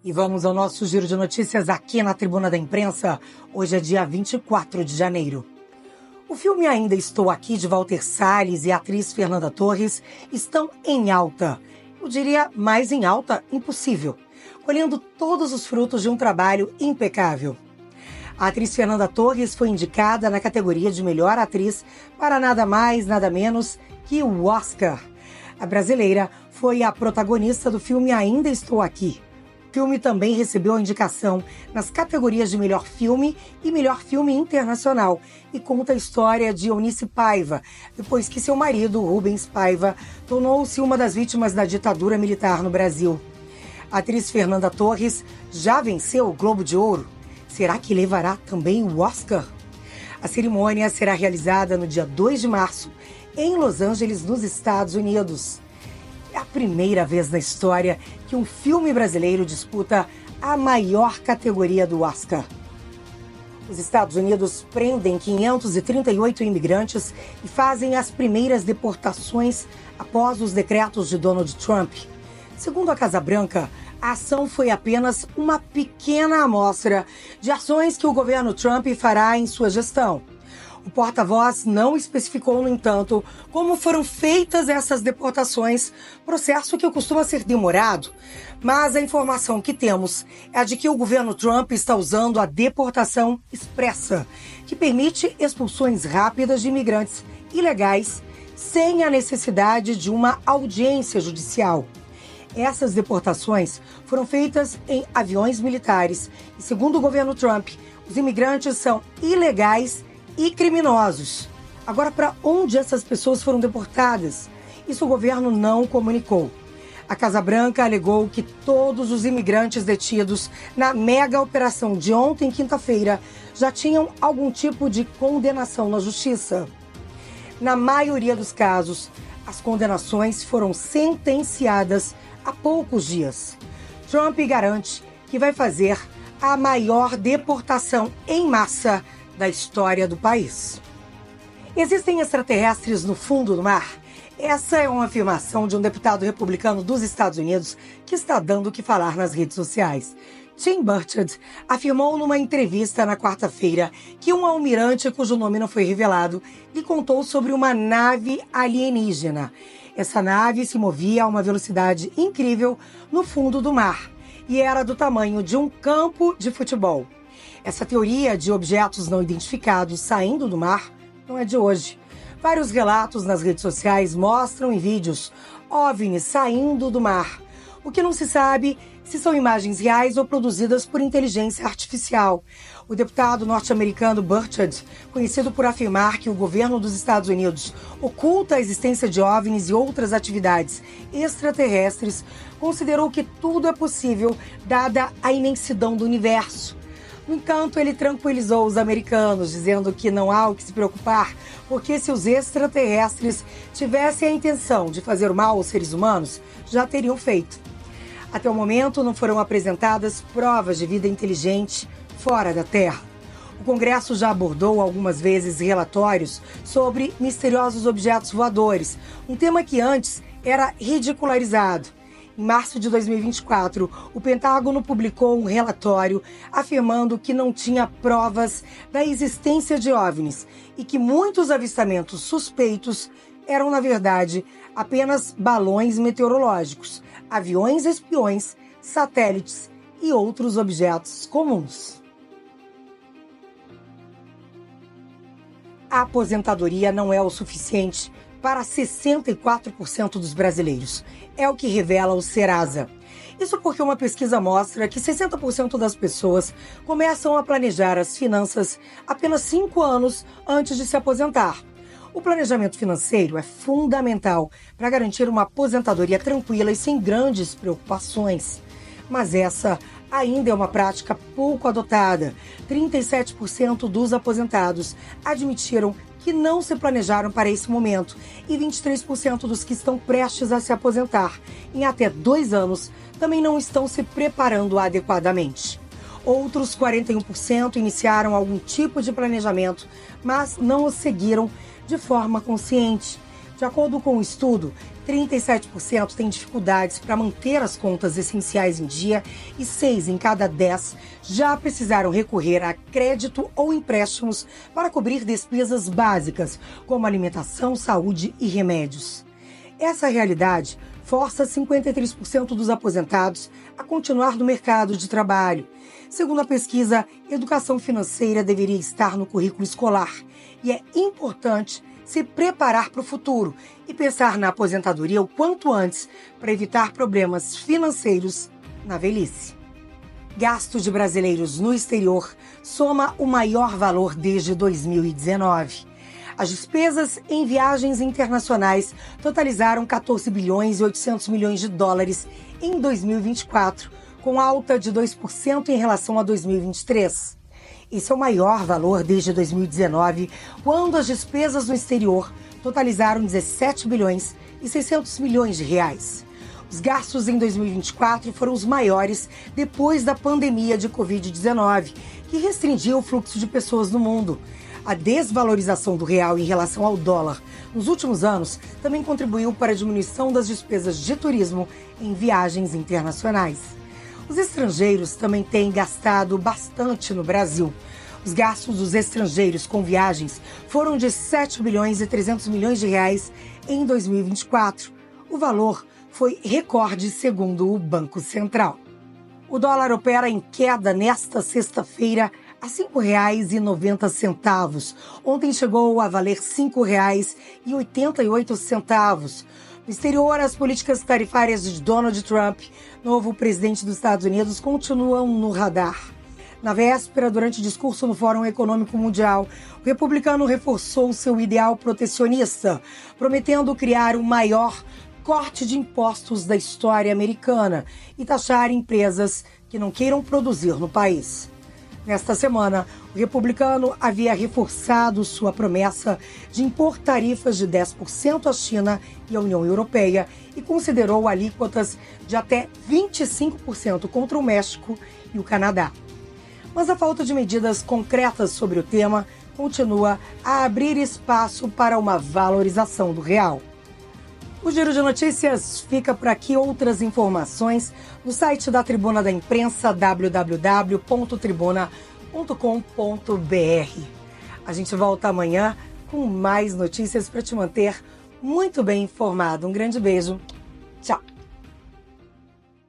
E vamos ao nosso giro de notícias aqui na Tribuna da Imprensa. Hoje é dia 24 de janeiro. O filme Ainda Estou Aqui, de Walter Salles e a atriz Fernanda Torres, estão em alta. Eu diria mais em alta impossível, colhendo todos os frutos de um trabalho impecável. A atriz Fernanda Torres foi indicada na categoria de melhor atriz para nada mais, nada menos que o Oscar. A brasileira foi a protagonista do filme Ainda Estou Aqui. O filme também recebeu a indicação nas categorias de melhor filme e melhor filme internacional e conta a história de Eunice Paiva, depois que seu marido, Rubens Paiva, tornou-se uma das vítimas da ditadura militar no Brasil. A atriz Fernanda Torres já venceu o Globo de Ouro. Será que levará também o Oscar? A cerimônia será realizada no dia 2 de março, em Los Angeles, nos Estados Unidos. É a primeira vez na história que um filme brasileiro disputa a maior categoria do Oscar. Os Estados Unidos prendem 538 imigrantes e fazem as primeiras deportações após os decretos de Donald Trump. Segundo a Casa Branca, a ação foi apenas uma pequena amostra de ações que o governo Trump fará em sua gestão. O porta-voz não especificou, no entanto, como foram feitas essas deportações, processo que costuma ser demorado. Mas a informação que temos é a de que o governo Trump está usando a deportação expressa, que permite expulsões rápidas de imigrantes ilegais sem a necessidade de uma audiência judicial. Essas deportações foram feitas em aviões militares e, segundo o governo Trump, os imigrantes são ilegais e criminosos. Agora, para onde essas pessoas foram deportadas? Isso o governo não comunicou. A Casa Branca alegou que todos os imigrantes detidos na mega operação de ontem, quinta-feira, já tinham algum tipo de condenação na justiça. Na maioria dos casos, as condenações foram sentenciadas há poucos dias. Trump garante que vai fazer a maior deportação em massa da história do país. Existem extraterrestres no fundo do mar? Essa é uma afirmação de um deputado republicano dos Estados Unidos que está dando o que falar nas redes sociais. Tim Burchard afirmou numa entrevista na quarta-feira que um almirante, cujo nome não foi revelado, lhe contou sobre uma nave alienígena. Essa nave se movia a uma velocidade incrível no fundo do mar e era do tamanho de um campo de futebol. Essa teoria de objetos não identificados saindo do mar não é de hoje. Vários relatos nas redes sociais mostram em vídeos OVNIs saindo do mar. O que não se sabe se são imagens reais ou produzidas por inteligência artificial. O deputado norte-americano Burchard, conhecido por afirmar que o governo dos Estados Unidos oculta a existência de OVNIs e outras atividades extraterrestres, considerou que tudo é possível dada a imensidão do universo. No entanto, ele tranquilizou os americanos, dizendo que não há o que se preocupar, porque se os extraterrestres tivessem a intenção de fazer mal aos seres humanos, já teriam feito. Até o momento, não foram apresentadas provas de vida inteligente fora da Terra. O Congresso já abordou algumas vezes relatórios sobre misteriosos objetos voadores, um tema que antes era ridicularizado. Em março de 2024, o Pentágono publicou um relatório afirmando que não tinha provas da existência de OVNIs e que muitos avistamentos suspeitos eram, na verdade, apenas balões meteorológicos, aviões espiões, satélites e outros objetos comuns. A aposentadoria não é o suficiente para 64% dos brasileiros. É o que revela o Serasa. Isso porque uma pesquisa mostra que 60% das pessoas começam a planejar as finanças apenas 5 anos antes de se aposentar. O planejamento financeiro é fundamental para garantir uma aposentadoria tranquila e sem grandes preocupações. Mas essa ainda é uma prática pouco adotada. 37% dos aposentados admitiram que não se planejaram para esse momento e 23% dos que estão prestes a se aposentar em até 2 anos também não estão se preparando adequadamente. Outros 41% iniciaram algum tipo de planejamento, mas não o seguiram de forma consciente. De acordo com o estudo, 37% têm dificuldades para manter as contas essenciais em dia e 6 em cada 10 já precisaram recorrer a crédito ou empréstimos para cobrir despesas básicas, como alimentação, saúde e remédios. Essa realidade força 53% dos aposentados a continuar no mercado de trabalho. Segundo a pesquisa, educação financeira deveria estar no currículo escolar e é importante se preparar para o futuro e pensar na aposentadoria o quanto antes para evitar problemas financeiros na velhice. Gasto de brasileiros no exterior soma o maior valor desde 2019. As despesas em viagens internacionais totalizaram 14 bilhões e 800 milhões de dólares em 2024, com alta de 2% em relação a 2023. Esse é o maior valor desde 2019, quando as despesas no exterior totalizaram 17 bilhões e 600 milhões de reais. Os gastos em 2024 foram os maiores depois da pandemia de Covid-19, que restringiu o fluxo de pessoas no mundo. A desvalorização do real em relação ao dólar nos últimos anos também contribuiu para a diminuição das despesas de turismo em viagens internacionais. Os estrangeiros também têm gastado bastante no Brasil. Os gastos dos estrangeiros com viagens foram de 7 bilhões e 300 milhões de reais em 2024. O valor foi recorde segundo o Banco Central. O dólar opera em queda nesta sexta-feira a R$ 5,90. Ontem chegou a valer R$ 5,88. No exterior, as políticas tarifárias de Donald Trump, novo presidente dos Estados Unidos, continuam no radar. Na véspera, durante discurso no Fórum Econômico Mundial, o republicano reforçou seu ideal protecionista, prometendo criar o maior corte de impostos da história americana e taxar empresas que não queiram produzir no país. Nesta semana, o republicano havia reforçado sua promessa de impor tarifas de 10% à China e à União Europeia e considerou alíquotas de até 25% contra o México e o Canadá. Mas a falta de medidas concretas sobre o tema continua a abrir espaço para uma valorização do real. O Giro de Notícias fica por aqui. Outras informações no site da Tribuna da Imprensa, www.tribuna.com.br. A gente volta amanhã com mais notícias para te manter muito bem informado. Um grande beijo. Tchau.